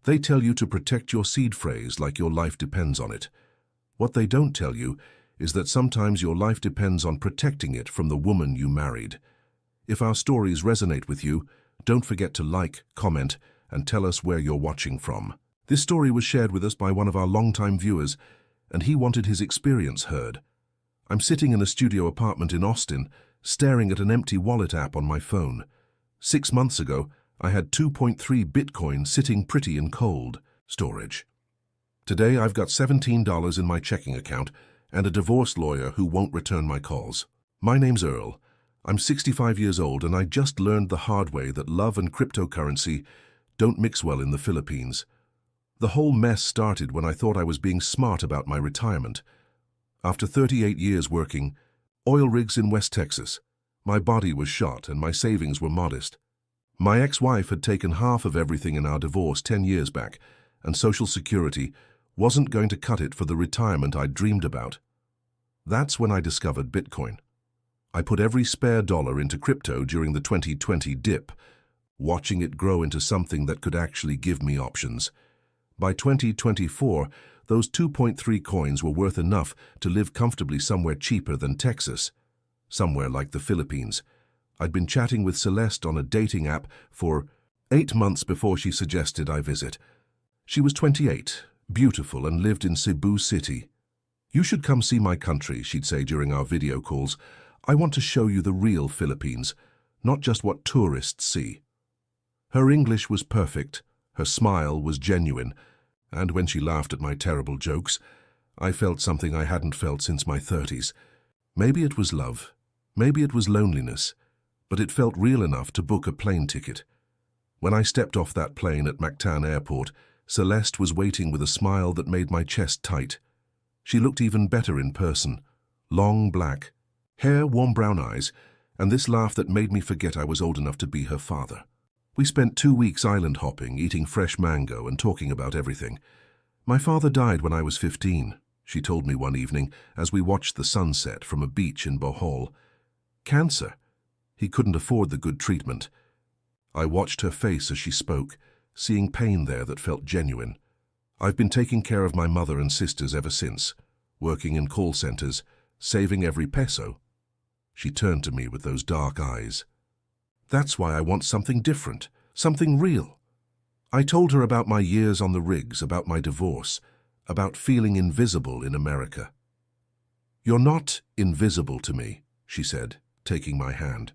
They tell you to protect your seed phrase like your life depends on it. What they don't tell you is that sometimes your life depends on protecting it from the woman you married. If our stories resonate with you, don't forget to like, comment, and tell us where you're watching from. This story was shared with us by one of our longtime viewers, and he wanted his experience heard. I'm sitting in a studio apartment in Austin, staring at an empty wallet app on my phone. 6 months ago, I had 2.3 Bitcoin sitting pretty in cold storage. Today, I've got $17 in my checking account and a divorce lawyer who won't return my calls. My name's Earl. I'm 65 years old, and I just learned the hard way that love and cryptocurrency don't mix well in the Philippines. The whole mess started when I thought I was being smart about my retirement. After 38 years working, oil rigs in West Texas, my body was shot and my savings were modest. My ex-wife had taken half of everything in our divorce 10 years back, and Social Security wasn't going to cut it for the retirement I'd dreamed about. That's when I discovered Bitcoin. I put every spare dollar into crypto during the 2020 dip, watching it grow into something that could actually give me options. By 2024, those 2.3 coins were worth enough to live comfortably somewhere cheaper than Texas, somewhere like the Philippines. I'd been chatting with Celeste on a dating app for 8 months before she suggested I visit. She was 28, beautiful, and lived in Cebu City. "You should come see my country," she'd say during our video calls. "I want to show you the real Philippines, not just what tourists see." Her English was perfect, her smile was genuine, and when she laughed at my terrible jokes, I felt something I hadn't felt since my 30s. Maybe it was love, maybe it was loneliness, but it felt real enough to book a plane ticket. When I stepped off that plane at Mactan Airport, Celeste was waiting with a smile that made my chest tight. She looked even better in person. Long black hair, warm brown eyes, and this laugh that made me forget I was old enough to be her father. We spent 2 weeks island hopping, eating fresh mango and talking about everything. "My father died when I was 15, she told me one evening as we watched the sunset from a beach in Bohol. "Cancer. He couldn't afford the good treatment." I watched her face as she spoke, seeing pain there that felt genuine. "I've been taking care of my mother and sisters ever since, working in call centers, saving every peso." She turned to me with those dark eyes. "That's why I want something different, something real." I told her about my years on the rigs, about my divorce, about feeling invisible in America. "You're not invisible to me," she said, taking my hand.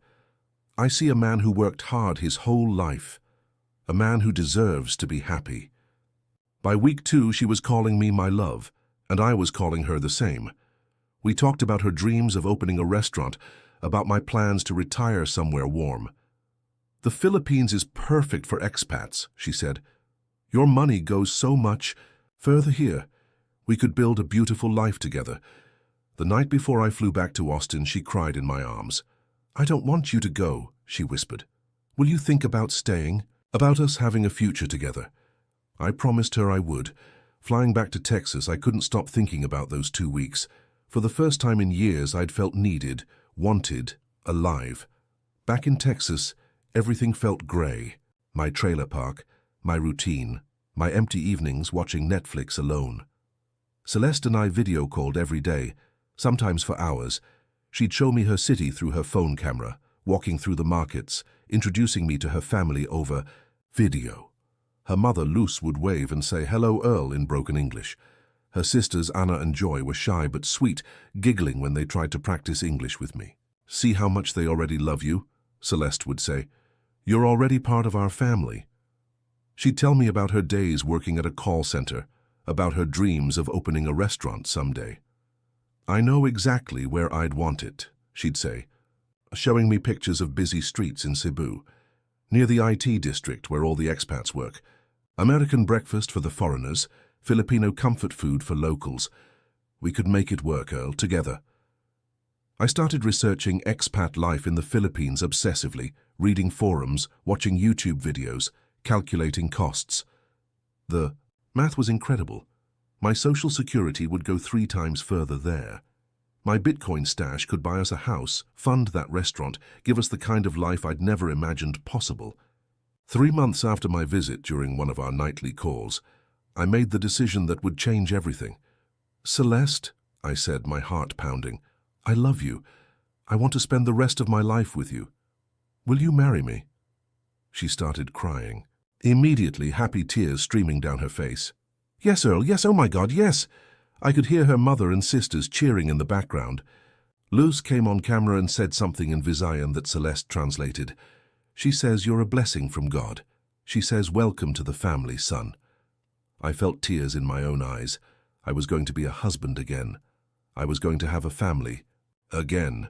"I see a man who worked hard his whole life, a man who deserves to be happy." By week 2, she was calling me my love, and I was calling her the same. We talked about her dreams of opening a restaurant, about my plans to retire somewhere warm. "The Philippines is perfect for expats," she said. "Your money goes so much further here. We could build a beautiful life together." The night before I flew back to Austin, she cried in my arms. "I don't want you to go," she whispered. "Will you think about staying? About us having a future together?" I promised her I would. Flying back to Texas, I couldn't stop thinking about those 2 weeks. For the first time in years, I'd felt needed, wanted, alive. Back in Texas, everything felt gray. My trailer park, my routine, my empty evenings watching Netflix alone. Celeste and I video called every day, sometimes for hours. She'd show me her city through her phone camera, walking through the markets, introducing me to her family over video. Her mother, Luz, would wave and say, "Hello, Earl," in broken English. Her sisters, Anna and Joy, were shy but sweet, giggling when they tried to practice English with me. "See how much they already love you," Celeste would say. "You're already part of our family." She'd tell me about her days working at a call center, about her dreams of opening a restaurant someday. "I know exactly where I'd want it," she'd say, showing me pictures of busy streets in Cebu, near the IT district where all the expats work. American breakfast for the foreigners, Filipino comfort food for locals. We could make it work, Earl, together. I started researching expat life in the Philippines obsessively, reading forums, watching YouTube videos, calculating costs. The math was incredible. My Social Security would go 3 times further there. My Bitcoin stash could buy us a house, fund that restaurant, give us the kind of life I'd never imagined possible. 3 months after my visit, during one of our nightly calls, I made the decision that would change everything. "Celeste," I said, my heart pounding, "I love you. I want to spend the rest of my life with you. Will you marry me?" She started crying, immediately happy tears streaming down her face. "Yes, Earl, yes, oh my God, yes!" I could hear her mother and sisters cheering in the background. Luz came on camera and said something in Visayan that Celeste translated. She says, "You're a blessing from God." She says, "Welcome to the family, son." I felt tears in my own eyes. I was going to be a husband again. I was going to have a family. Again.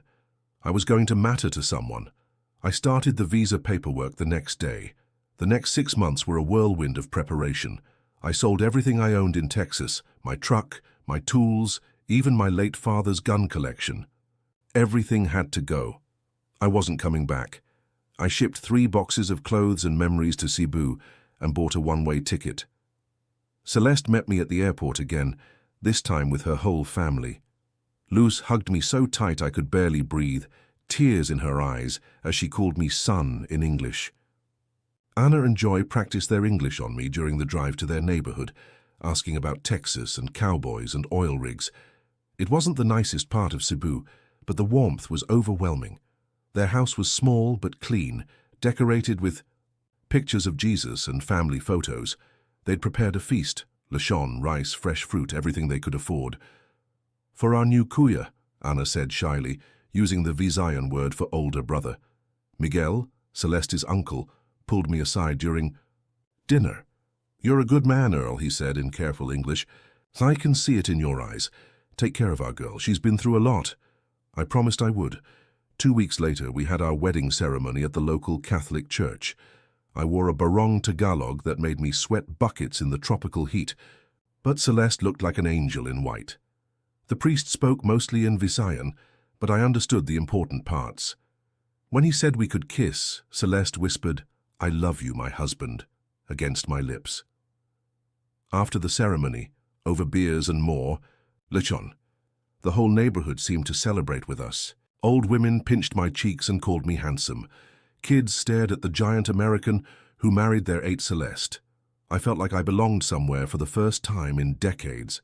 I was going to matter to someone. I started the visa paperwork the next day. The next 6 months were a whirlwind of preparation. I sold everything I owned in Texas, my truck, my tools, even my late father's gun collection. Everything had to go. I wasn't coming back. I shipped 3 boxes of clothes and memories to Cebu and bought a one-way ticket. Celeste met me at the airport again, this time with her whole family. Luz hugged me so tight I could barely breathe, tears in her eyes as she called me son in English. Anna and Joy practiced their English on me during the drive to their neighborhood, asking about Texas and cowboys and oil rigs. It wasn't the nicest part of Cebu, but the warmth was overwhelming. Their house was small but clean, decorated with pictures of Jesus and family photos. They'd prepared a feast, lechon, rice, fresh fruit, everything they could afford. "For our new kuya," Anna said shyly, using the Visayan word for older brother. Miguel, Celeste's uncle, pulled me aside during dinner. "You're a good man, Earl," he said in careful English. "I can see it in your eyes. Take care of our girl. She's been through a lot." I promised I would. 2 weeks later, we had our wedding ceremony at the local Catholic church. I wore a barong Tagalog that made me sweat buckets in the tropical heat, but Celeste looked like an angel in white. The priest spoke mostly in Visayan, but I understood the important parts. When he said we could kiss, Celeste whispered, "I love you, my husband," against my lips. After the ceremony, over beers and more, lechon, the whole neighborhood seemed to celebrate with us. Old women pinched my cheeks and called me handsome. Kids stared at the giant American who married their 8 Celeste. I felt like I belonged somewhere for the first time in decades.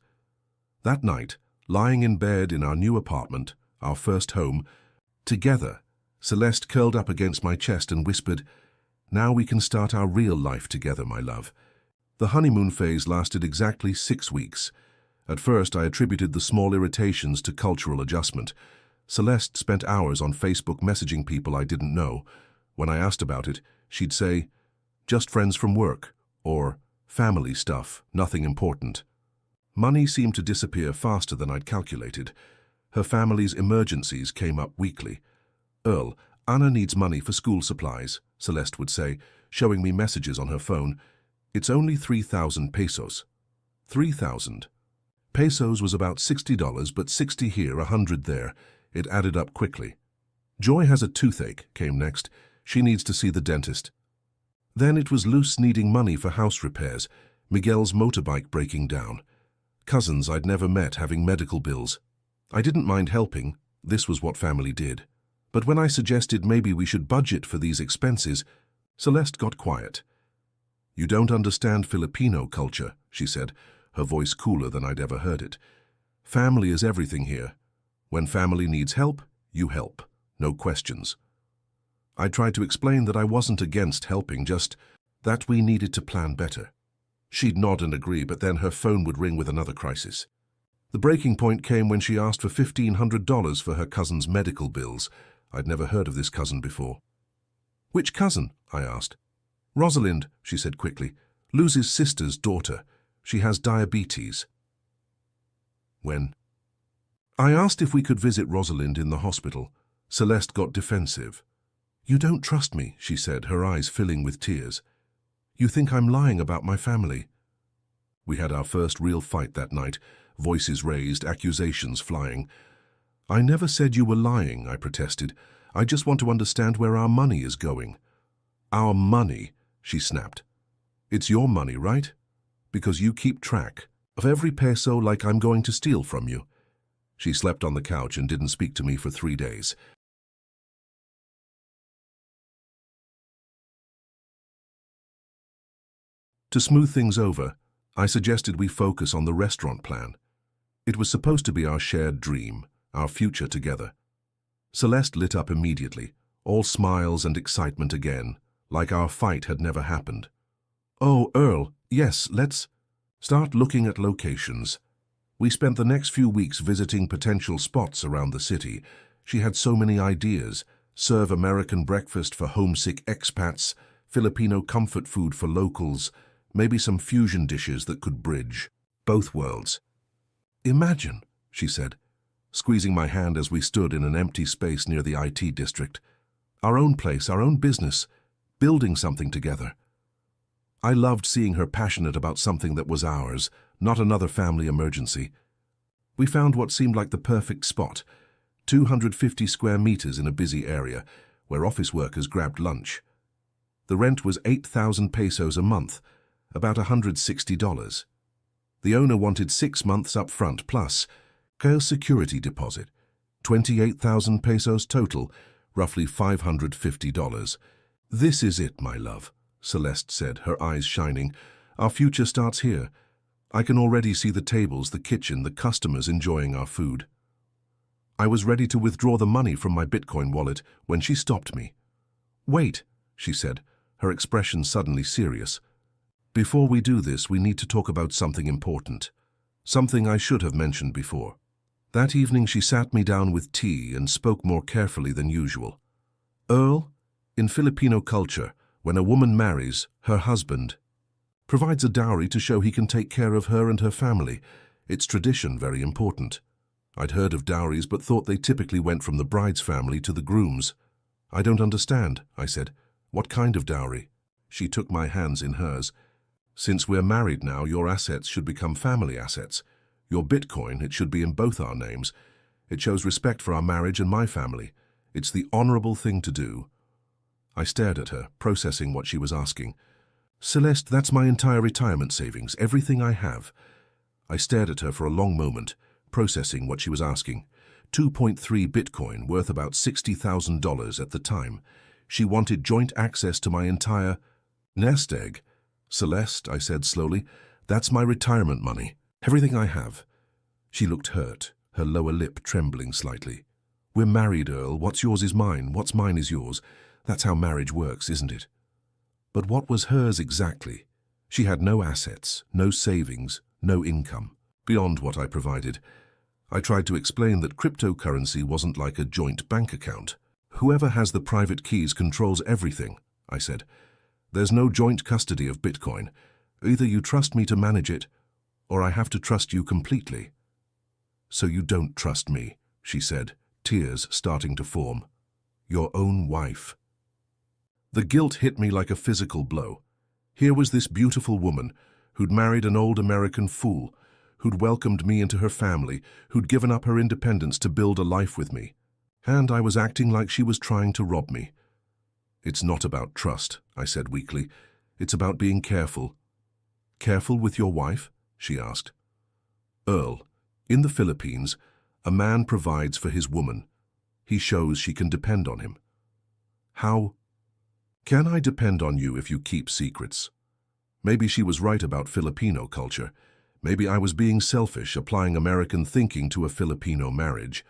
That night, lying in bed in our new apartment, our first home, together, Celeste curled up against my chest and whispered, "Now we can start our real life together, my love." The honeymoon phase lasted exactly 6 weeks. At first, I attributed the small irritations to cultural adjustment. Celeste spent hours on Facebook messaging people I didn't know. When I asked about it, she'd say, "Just friends from work," or "family stuff, nothing important." Money seemed to disappear faster than I'd calculated. Her family's emergencies came up weekly. "Earl, Anna needs money for school supplies," Celeste would say, showing me messages on her phone. "It's only 3,000 pesos. 3,000. Pesos was about $60, but 60 here, 100 there. It added up quickly. "Joy has a toothache," came next. "She needs to see the dentist." Then it was Luz needing money for house repairs, Miguel's motorbike breaking down. Cousins I'd never met having medical bills. I didn't mind helping. This was what family did. But when I suggested maybe we should budget for these expenses, Celeste got quiet. "You don't understand Filipino culture," she said, her voice cooler than I'd ever heard it. "Family is everything here. When family needs help, you help. No questions." I tried to explain that I wasn't against helping, just that we needed to plan better. She'd nod and agree, but then her phone would ring with another crisis. The breaking point came when she asked for $1,500 for her cousin's medical bills. I'd never heard of this cousin before. "Which cousin?" I asked. "Rosalind," she said quickly. "Luz's sister's daughter. She has diabetes." When I asked if we could visit Rosalind in the hospital, Celeste got defensive. "You don't trust me," she said, her eyes filling with tears. "You think I'm lying about my family." We had our first real fight that night, voices raised, accusations flying. "I never said you were lying," I protested. "I just want to understand where our money is going." "Our money," she snapped. "It's your money, right? Because you keep track of every peso like I'm going to steal from you." She slept on the couch and didn't speak to me for 3 days. To smooth things over, I suggested we focus on the restaurant plan. It was supposed to be our shared dream, our future together. Celeste lit up immediately, all smiles and excitement again, like our fight had never happened. "Oh, Earl, yes, let's start looking at locations." We spent the next few weeks visiting potential spots around the city. She had so many ideas: serve American breakfast for homesick expats, Filipino comfort food for locals, maybe some fusion dishes that could bridge both worlds. "Imagine," she said, squeezing my hand as we stood in an empty space near the IT district. "Our own place, our own business, building something together." I loved seeing her passionate about something that was ours, not another family emergency. We found what seemed like the perfect spot, 250 square meters in a busy area, where office workers grabbed lunch. The rent was 8,000 pesos a month, about $160. The owner wanted 6 months up front plus a security deposit, 28,000 pesos total, roughly $550. "This is it, my love," Celeste said, her eyes shining. "Our future starts here. I can already see the tables, the kitchen, the customers enjoying our food." I was ready to withdraw the money from my Bitcoin wallet when she stopped me. "Wait," she said, her expression suddenly serious. "Before we do this, we need to talk about something important. Something I should have mentioned before." That evening she sat me down with tea and spoke more carefully than usual. "Earl, in Filipino culture, when a woman marries, her husband provides a dowry to show he can take care of her and her family. It's tradition, very important. I'd heard of dowries but thought they typically went from the bride's family to the groom's." "I don't understand," I said. "What kind of dowry?" She took my hands in hers. "Since we're married now, your assets should become family assets. Your Bitcoin, it should be in both our names. It shows respect for our marriage and my family. It's the honorable thing to do." I stared at her, processing what she was asking. "Celeste, that's my entire retirement savings, everything I have." I stared at her for a long moment, processing what she was asking. 2.3 Bitcoin, worth about $60,000 at the time. She wanted joint access to my entire nest egg. "Celeste," I said slowly, "that's my retirement money. Everything I have." She looked hurt, her lower lip trembling slightly. "We're married, Earl. What's yours is mine. What's mine is yours. That's how marriage works, isn't it?" But what was hers exactly? She had no assets, no savings, no income, beyond what I provided. I tried to explain that cryptocurrency wasn't like a joint bank account. "Whoever has the private keys controls everything," I said. "There's no joint custody of Bitcoin. Either you trust me to manage it, or I have to trust you completely." "So you don't trust me," she said, tears starting to form. "Your own wife." The guilt hit me like a physical blow. Here was this beautiful woman, who'd married an old American fool, who'd welcomed me into her family, who'd given up her independence to build a life with me. And I was acting like she was trying to rob me. "It's not about trust," I said weakly. "It's about being careful." "Careful with your wife?" she asked. "Earl, in the Philippines, a man provides for his woman. He shows she can depend on him." "How can I depend on you if you keep secrets?" Maybe she was right about Filipino culture. Maybe I was being selfish, applying American thinking to a Filipino marriage.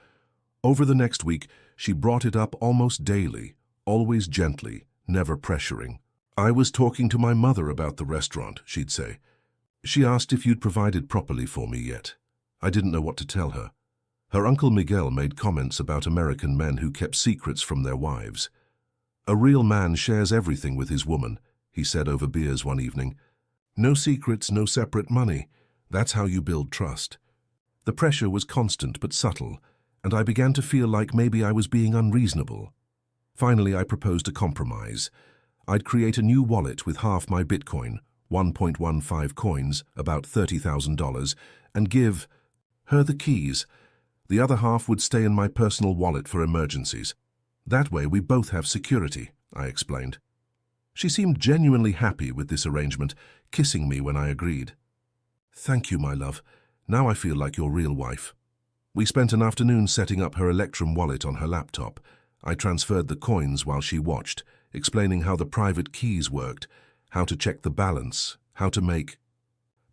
Over the next week, she brought it up almost daily, always gently, never pressuring. "I was talking to my mother about the restaurant," she'd say. "She asked if you'd provided properly for me yet." I didn't know what to tell her. Her Uncle Miguel made comments about American men who kept secrets from their wives. "A real man shares everything with his woman," he said over beers one evening. "No secrets, no separate money. That's how you build trust." The pressure was constant but subtle, and I began to feel like maybe I was being unreasonable. Finally, I proposed a compromise. I'd create a new wallet with half my Bitcoin, 1.15 coins, about $30,000, and give her the keys. The other half would stay in my personal wallet for emergencies. "That way we both have security," I explained. She seemed genuinely happy with this arrangement, kissing me when I agreed. "Thank you, my love. Now I feel like your real wife." We spent an afternoon setting up her Electrum wallet on her laptop. I transferred the coins while she watched, explaining how the private keys worked, how to check the balance, how to make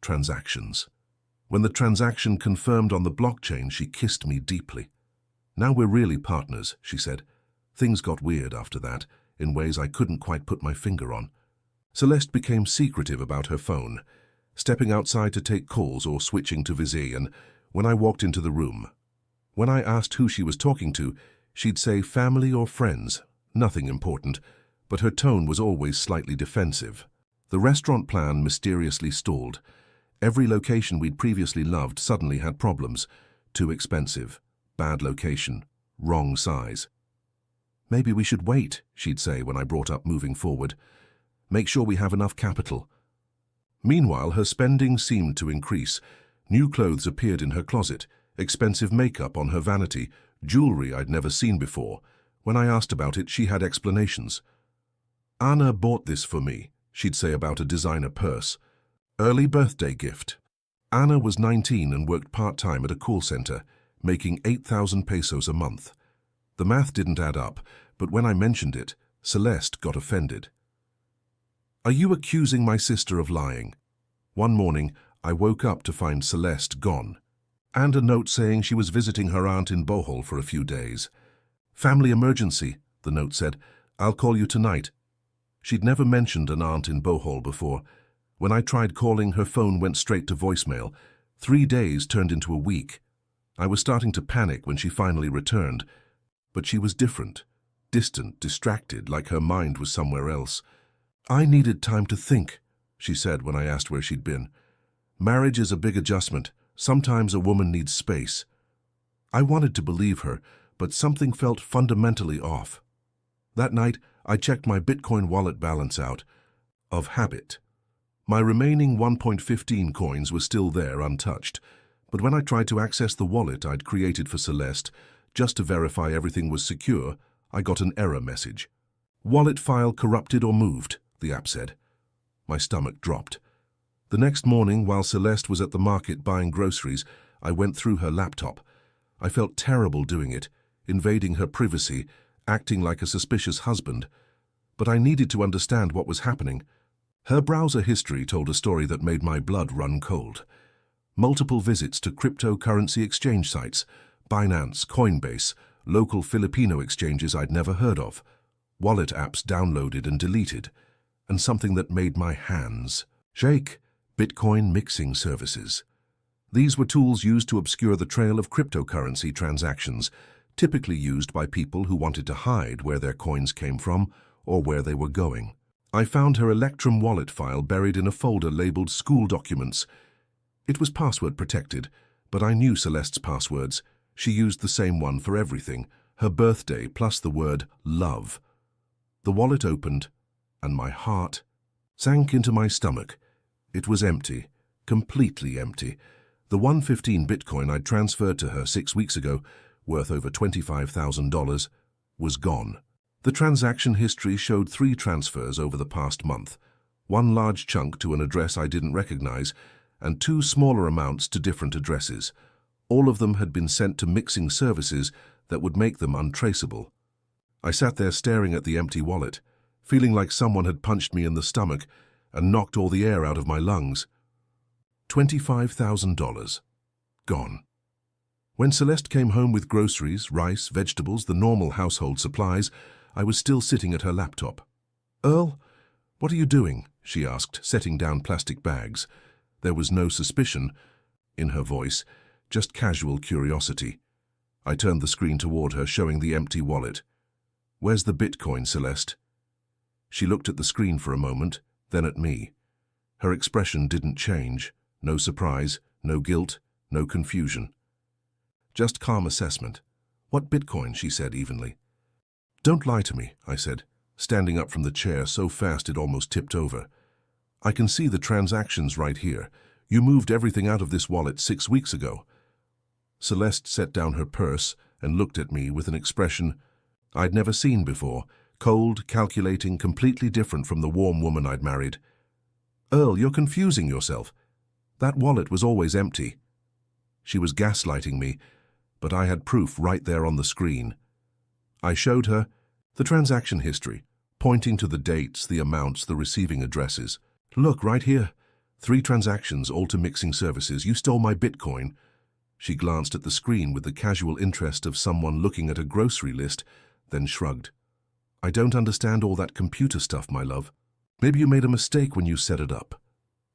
transactions. When the transaction confirmed on the blockchain, she kissed me deeply. "Now we're really partners," she said. Things got weird after that, in ways I couldn't quite put my finger on. Celeste became secretive about her phone, stepping outside to take calls or switching to Visi, and when I walked into the room, when I asked who she was talking to, she'd say family or friends, nothing important, but her tone was always slightly defensive. The restaurant plan mysteriously stalled. Every location we'd previously loved suddenly had problems. Too expensive, bad location, wrong size. "Maybe we should wait," she'd say when I brought up moving forward. "Make sure we have enough capital." Meanwhile, her spending seemed to increase. New clothes appeared in her closet, expensive makeup on her vanity, jewelry I'd never seen before. When I asked about it, she had explanations. "Anna bought this for me," she'd say about a designer purse. "Early birthday gift." Anna was 19 and worked part-time at a call center, making 8,000 pesos a month. The math didn't add up, but when I mentioned it, Celeste got offended. "Are you accusing my sister of lying?" One morning, I woke up to find Celeste gone, and a note saying she was visiting her aunt in Bohol for a few days. "Family emergency," the note said. "I'll call you tonight." She'd never mentioned an aunt in Bohol before. When I tried calling, her phone went straight to voicemail. 3 days turned into a week. I was starting to panic when she finally returned, but she was different, distant, distracted, like her mind was somewhere else. "I needed time to think," she said when I asked where she'd been. "Marriage is a big adjustment. Sometimes a woman needs space." I wanted to believe her, but something felt fundamentally off. That night, I checked my Bitcoin wallet balance out, of habit. My remaining 1.15 coins were still there, untouched, but when I tried to access the wallet I'd created for Celeste, just to verify everything was secure, I got an error message. "Wallet file corrupted or moved," the app said. My stomach dropped. The next morning, while Celeste was at the market buying groceries, I went through her laptop. I felt terrible doing it, invading her privacy, acting like a suspicious husband. But I needed to understand what was happening. Her browser history told a story that made my blood run cold. Multiple visits to cryptocurrency exchange sites, Binance, Coinbase, local Filipino exchanges I'd never heard of, wallet apps downloaded and deleted, and something that made my hands shake: Bitcoin mixing services. These were tools used to obscure the trail of cryptocurrency transactions, typically used by people who wanted to hide where their coins came from or where they were going. I found her Electrum wallet file buried in a folder labeled School Documents. It was password protected, but I knew Celeste's passwords. She used the same one for everything, her birthday plus the word love. The wallet opened, and my heart sank into my stomach. It was empty, completely empty. The 115 Bitcoin I'd transferred to her 6 weeks ago, worth over $25,000, was gone. The transaction history showed 3 transfers over the past month, one large chunk to an address I didn't recognize, and 2 smaller amounts to different addresses. All of them had been sent to mixing services that would make them untraceable. I sat there staring at the empty wallet, feeling like someone had punched me in the stomach and knocked all the air out of my lungs. $25,000. Gone. When Celeste came home with groceries, rice, vegetables, the normal household supplies, I was still sitting at her laptop. "Earl, what are you doing?" she asked, setting down plastic bags. There was no suspicion in her voice, just casual curiosity. I turned the screen toward her, showing the empty wallet. "Where's the Bitcoin, Celeste?" She looked at the screen for a moment, then at me. Her expression didn't change. No surprise, no guilt, no confusion. Just calm assessment. "What Bitcoin?" she said evenly. "Don't lie to me," I said, standing up from the chair so fast it almost tipped over. "I can see the transactions right here. You moved everything out of this wallet 6 weeks ago." Celeste set down her purse and looked at me with an expression I'd never seen before, cold, calculating, completely different from the warm woman I'd married. "Earl, you're confusing yourself. That wallet was always empty." She was gaslighting me, but I had proof right there on the screen. I showed her the transaction history, pointing to the dates, the amounts, the receiving addresses. "Look, right here. 3 transactions, all to mixing services. You stole my Bitcoin. She glanced at the screen with the casual interest of someone looking at a grocery list, then shrugged. I don't understand all that computer stuff, my love. Maybe you made a mistake when you set it up.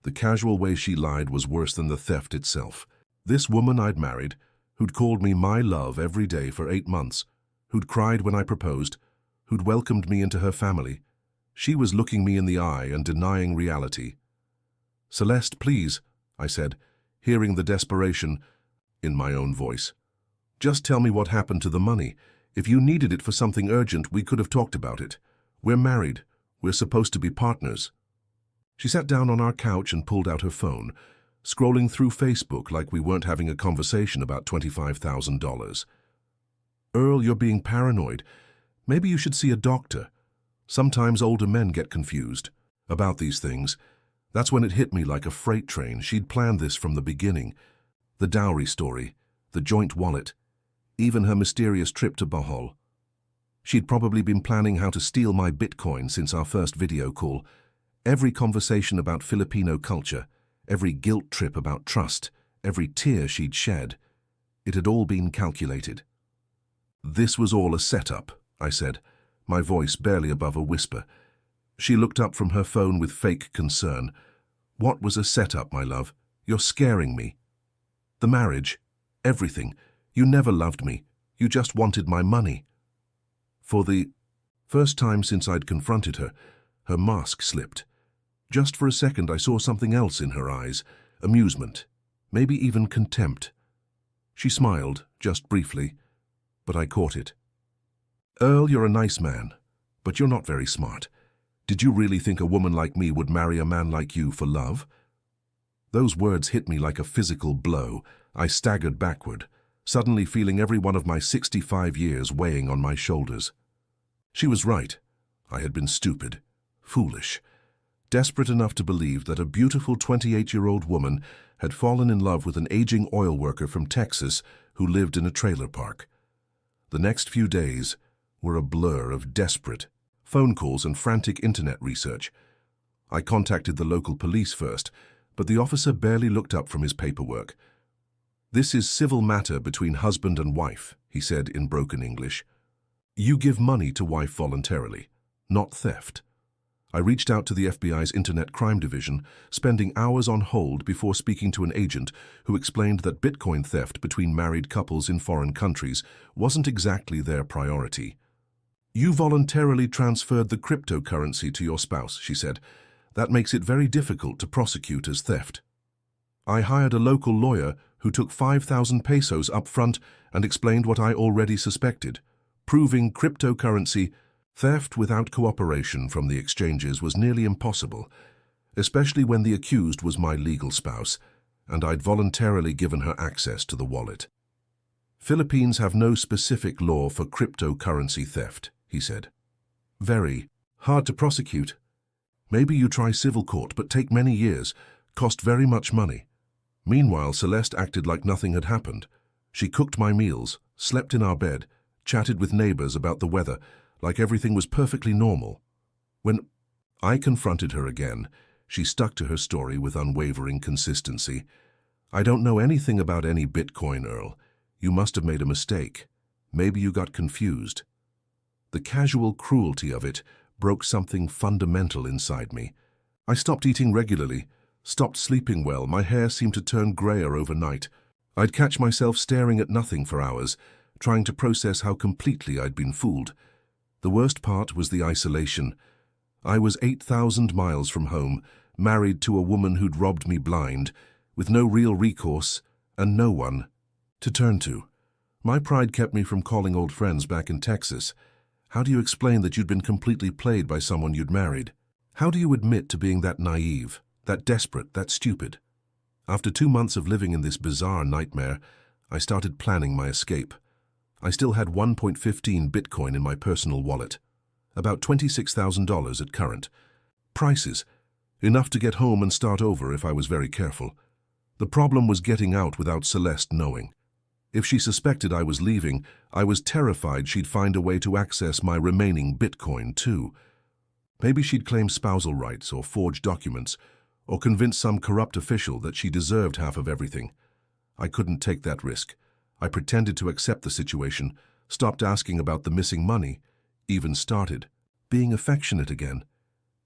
The casual way she lied was worse than the theft itself. This woman I'd married, who'd called me my love every day for 8 months, who'd cried when I proposed, who'd welcomed me into her family, she was looking me in the eye and denying reality. Celeste, please, I said, hearing the desperation in my own voice. Just tell me what happened to the money. If you needed it for something urgent, we could have talked about it. We're married. We're supposed to be partners. She sat down on our couch and pulled out her phone, scrolling through Facebook like we weren't having a conversation about $25,000. Earl, you're being paranoid. Maybe you should see a doctor. Sometimes older men get confused about these things. That's when it hit me like a freight train. She'd planned this from the beginning. The dowry story, the joint wallet, even her mysterious trip to Bohol. She'd probably been planning how to steal my Bitcoin since our first video call. Every conversation about Filipino culture, every guilt trip about trust, every tear she'd shed, it had all been calculated. This was all a setup, I said, my voice barely above a whisper. She looked up from her phone with fake concern. What was a setup, my love? You're scaring me. The marriage, everything. You never loved me. You just wanted my money. For the first time since I'd confronted her, her mask slipped. Just for a second I saw something else in her eyes, amusement, maybe even contempt. She smiled, just briefly, but I caught it. Earl, you're a nice man, but you're not very smart. Did you really think a woman like me would marry a man like you for love? Those words hit me like a physical blow. I staggered backward, suddenly feeling every one of my 65 years weighing on my shoulders. She was right. I had been stupid, foolish, desperate enough to believe that a beautiful 28-year-old woman had fallen in love with an aging oil worker from Texas who lived in a trailer park. The next few days were a blur of desperate phone calls and frantic internet research. I contacted the local police first, but the officer barely looked up from his paperwork. This is civil matter between husband and wife, he said in broken English. You give money to wife voluntarily, not theft. I reached out to the FBI's Internet Crime Division, spending hours on hold before speaking to an agent who explained that Bitcoin theft between married couples in foreign countries wasn't exactly their priority. You voluntarily transferred the cryptocurrency to your spouse, she said. That makes it very difficult to prosecute as theft. I hired a local lawyer who took 5,000 pesos up front and explained what I already suspected. Proving cryptocurrency theft without cooperation from the exchanges was nearly impossible, especially when the accused was my legal spouse, and I'd voluntarily given her access to the wallet. Philippines have no specific law for cryptocurrency theft, he said. Very hard to prosecute. Maybe you try civil court, but take many years, cost very much money. Meanwhile, Celeste acted like nothing had happened. She cooked my meals, slept in our bed, chatted with neighbors about the weather, like everything was perfectly normal. When I confronted her again, she stuck to her story with unwavering consistency. I don't know anything about any Bitcoin, Earl. You must have made a mistake. Maybe you got confused. The casual cruelty of it broke something fundamental inside me. I stopped eating regularly, stopped sleeping well. My hair seemed to turn grayer overnight. I'd catch myself staring at nothing for hours, trying to process how completely I'd been fooled. The worst part was the isolation. I was 8,000 miles from home, married to a woman who'd robbed me blind, with no real recourse and no one to turn to. My pride kept me from calling old friends back in Texas. How do you explain that you'd been completely played by someone you'd married? How do you admit to being that naive, that desperate, that stupid? After 2 months of living in this bizarre nightmare, I started planning my escape. I still had 1.15 Bitcoin in my personal wallet, about $26,000 at current. Prices, enough to get home and start over if I was very careful. The problem was getting out without Celeste knowing. If she suspected I was leaving, I was terrified she'd find a way to access my remaining Bitcoin too. Maybe she'd claim spousal rights or forge documents, or convince some corrupt official that she deserved half of everything. I couldn't take that risk. I pretended to accept the situation, stopped asking about the missing money, even started being affectionate again.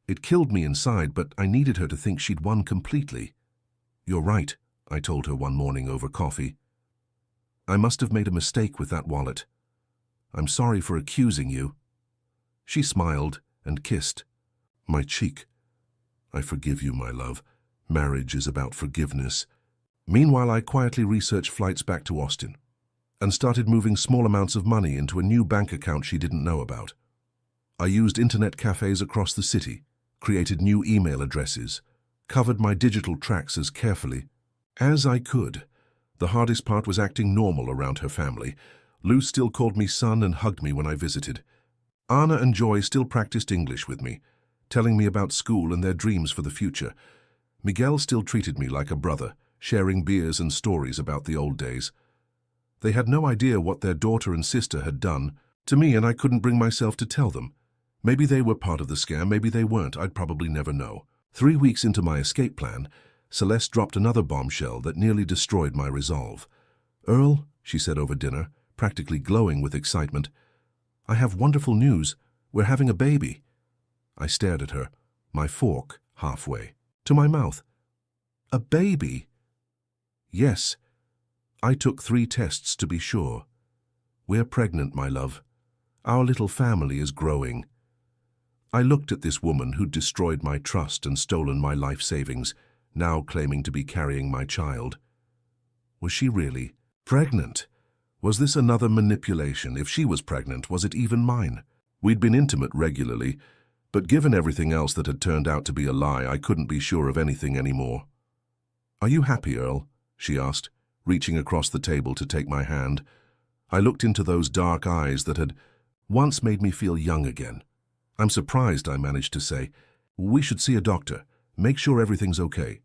It killed me inside, but I needed her to think she'd won completely. "You're right," I told her one morning over coffee. "I must have made a mistake with that wallet. I'm sorry for accusing you." She smiled and kissed my cheek. "I forgive you, my love. Marriage is about forgiveness." Meanwhile, I quietly researched flights back to Austin and started moving small amounts of money into a new bank account she didn't know about. I used internet cafes across the city, created new email addresses, covered my digital tracks as carefully as I could. The hardest part was acting normal around her family. Lou still called me son and hugged me when I visited. Anna and Joy still practiced English with me, telling me about school and their dreams for the future. Miguel still treated me like a brother, sharing beers and stories about the old days. They had no idea what their daughter and sister had done to me, and I couldn't bring myself to tell them. Maybe they were part of the scam, maybe they weren't. I'd probably never know. 3 weeks into my escape plan, Celeste dropped another bombshell that nearly destroyed my resolve. "Earl," she said over dinner, practically glowing with excitement, "I have wonderful news. We're having a baby." I stared at her, my fork halfway to my mouth. "A baby?" "Yes. I took 3 tests to be sure. We're pregnant, my love. Our little family is growing." I looked at this woman who'd destroyed my trust and stolen my life savings, now claiming to be carrying my child. Was she really pregnant? Was this another manipulation? If she was pregnant, was it even mine? We'd been intimate regularly, but given everything else that had turned out to be a lie, I couldn't be sure of anything anymore. "Are you happy, Earl?" she asked, reaching across the table to take my hand. I looked into those dark eyes that had once made me feel young again. "I'm surprised," I managed to say. "We should see a doctor. Make sure everything's okay."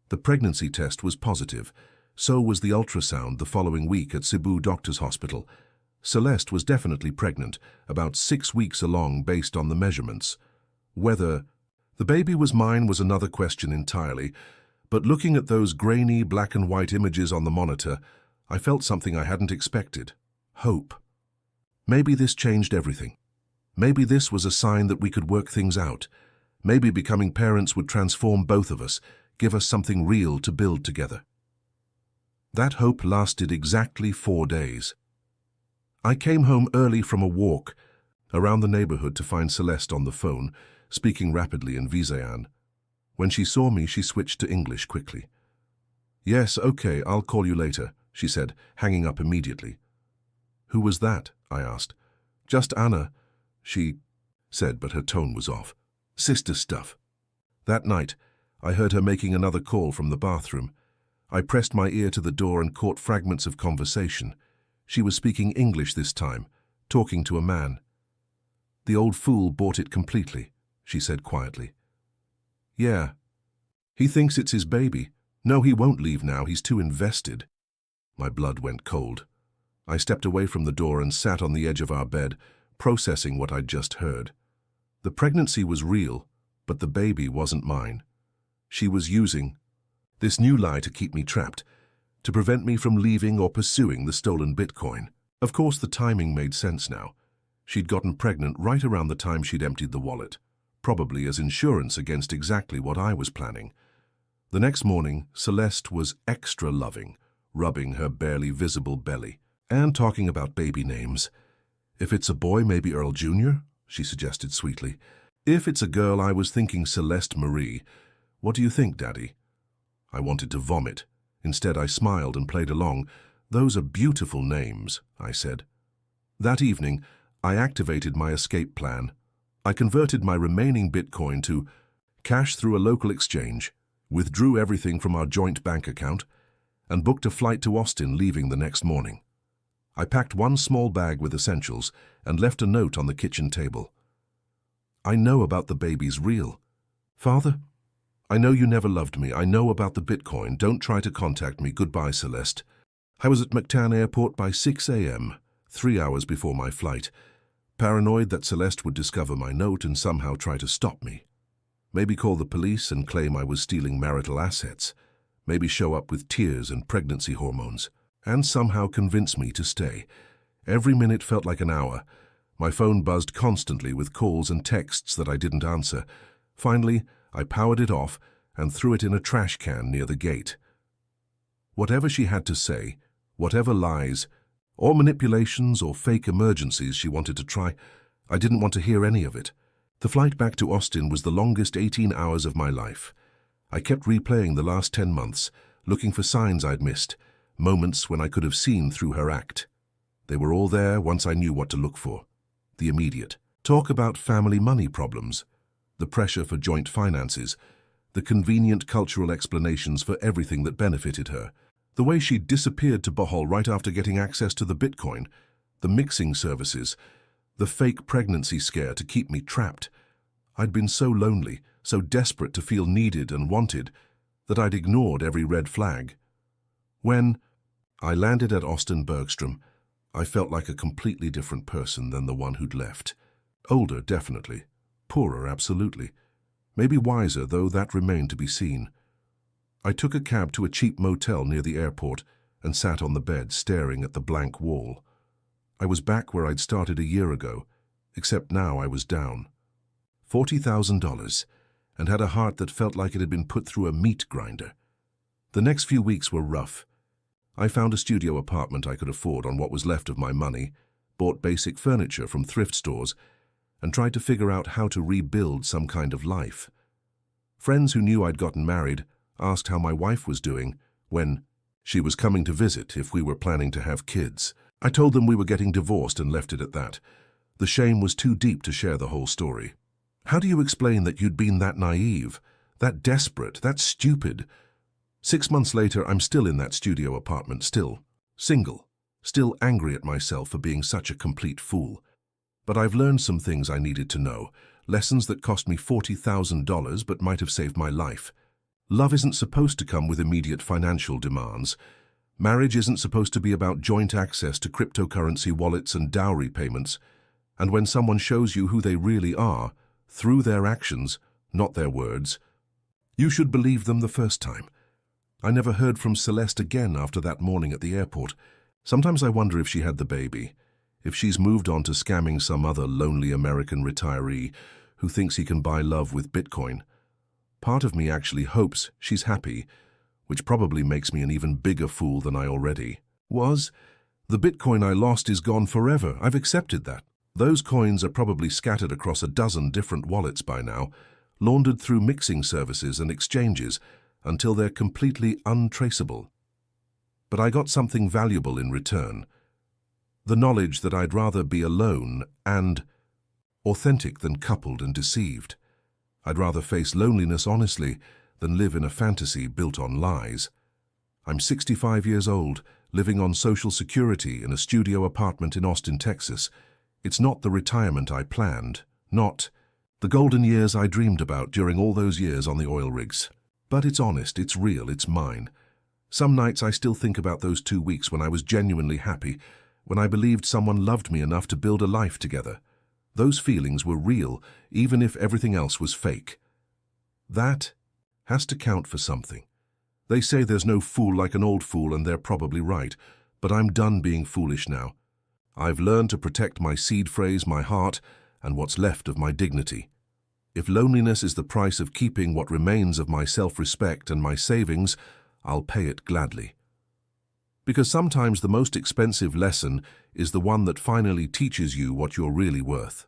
The pregnancy test was positive. So was the ultrasound the following week at Cebu Doctor's Hospital. Celeste was definitely pregnant, about 6 weeks along based on the measurements. Whether the baby was mine was another question entirely, but looking at those grainy black and white images on the monitor, I felt something I hadn't expected. Hope. Maybe this changed everything. Maybe this was a sign that we could work things out. Maybe becoming parents would transform both of us, give us something real to build together. That hope lasted exactly 4 days. I came home early from a walk around the neighborhood to find Celeste on the phone, speaking rapidly in Visayan. When she saw me, she switched to English quickly. "Yes, okay, I'll call you later," she said, hanging up immediately. "Who was that?" I asked. "Just Anna," she said, but her tone was off. "Sister stuff." That night, I heard her making another call from the bathroom. I pressed my ear to the door and caught fragments of conversation. She was speaking English this time, talking to a man. "The old fool bought it completely," she said quietly. "Yeah. He thinks it's his baby. No, he won't leave now. He's too invested." My blood went cold. I stepped away from the door and sat on the edge of our bed, processing what I'd just heard. The pregnancy was real, but the baby wasn't mine. She was using this new lie to keep me trapped, to prevent me from leaving or pursuing the stolen Bitcoin. Of course, the timing made sense now. She'd gotten pregnant right around the time she'd emptied the wallet, probably as insurance against exactly what I was planning. The next morning, Celeste was extra loving, rubbing her barely visible belly and talking about baby names. "If it's a boy, maybe Earl Jr., she suggested sweetly. "If it's a girl, I was thinking Celeste Marie. What do you think, Daddy?" I wanted to vomit. Instead, I smiled and played along. "Those are beautiful names," I said. That evening, I activated my escape plan. I converted my remaining Bitcoin to cash through a local exchange, withdrew everything from our joint bank account, and booked a flight to Austin, leaving the next morning. I packed one small bag with essentials and left a note on the kitchen table. "I know about the baby's real. Father, I know you never loved me. I know about the Bitcoin. Don't try to contact me. Goodbye, Celeste." I was at McTan Airport by 6 a.m., 3 hours before my flight, paranoid that Celeste would discover my note and somehow try to stop me. Maybe call the police and claim I was stealing marital assets. Maybe show up with tears and pregnancy hormones. And somehow convince me to stay. Every minute felt like an hour. My phone buzzed constantly with calls and texts that I didn't answer. Finally, I powered it off and threw it in a trash can near the gate. Whatever she had to say, whatever lies, or manipulations or fake emergencies she wanted to try, I didn't want to hear any of it. The flight back to Austin was the longest 18 hours of my life. I kept replaying the last 10 months, looking for signs I'd missed, moments when I could have seen through her act. They were all there once I knew what to look for. The immediate. Talk about family money problems, the pressure for joint finances, the convenient cultural explanations for everything that benefited her, the way she disappeared to Bohol right after getting access to the Bitcoin, the mixing services, the fake pregnancy scare to keep me trapped. I'd been so lonely, so desperate to feel needed and wanted, that I'd ignored every red flag. When I landed at Austin Bergstrom, I felt like a completely different person than the one who'd left. Older, definitely. Poorer, absolutely. Maybe wiser, though that remained to be seen. I took a cab to a cheap motel near the airport and sat on the bed staring at the blank wall. I was back where I'd started a year ago, except now I was down. $40,000, and had a heart that felt like it had been put through a meat grinder. The next few weeks were rough. I found a studio apartment I could afford on what was left of my money, bought basic furniture from thrift stores, and tried to figure out how to rebuild some kind of life. Friends who knew I'd gotten married asked how my wife was doing when she was coming to visit if we were planning to have kids. I told them we were getting divorced and left it at that. The shame was too deep to share the whole story. How do you explain that you'd been that naive, that desperate, that stupid? 6 months later, I'm still in that studio apartment, still single, still angry at myself for being such a complete fool. But I've learned some things I needed to know, lessons that cost me $40,000 but might have saved my life. Love isn't supposed to come with immediate financial demands. Marriage isn't supposed to be about joint access to cryptocurrency wallets and dowry payments. And when someone shows you who they really are, through their actions, not their words, you should believe them the first time. I never heard from Celeste again after that morning at the airport. Sometimes I wonder if she had the baby, if she's moved on to scamming some other lonely American retiree who thinks he can buy love with Bitcoin. Part of me actually hopes she's happy, which probably makes me an even bigger fool than I already was. The Bitcoin I lost is gone forever. I've accepted that. Those coins are probably scattered across a dozen different wallets by now, laundered through mixing services and exchanges until they're completely untraceable. But I got something valuable in return. The knowledge that I'd rather be alone and authentic than coupled and deceived. I'd rather face loneliness honestly than live in a fantasy built on lies. I'm 65 years old, living on Social Security in a studio apartment in Austin, Texas. It's not the retirement I planned, not the golden years I dreamed about during all those years on the oil rigs. But it's honest, it's real, it's mine. Some nights I still think about those 2 weeks when I was genuinely happy, when I believed someone loved me enough to build a life together. Those feelings were real, even if everything else was fake. That has to count for something. They say there's no fool like an old fool, and they're probably right, but I'm done being foolish now. I've learned to protect my seed phrase, my heart, and what's left of my dignity. If loneliness is the price of keeping what remains of my self-respect and my savings, I'll pay it gladly. Because sometimes the most expensive lesson is the one that finally teaches you what you're really worth.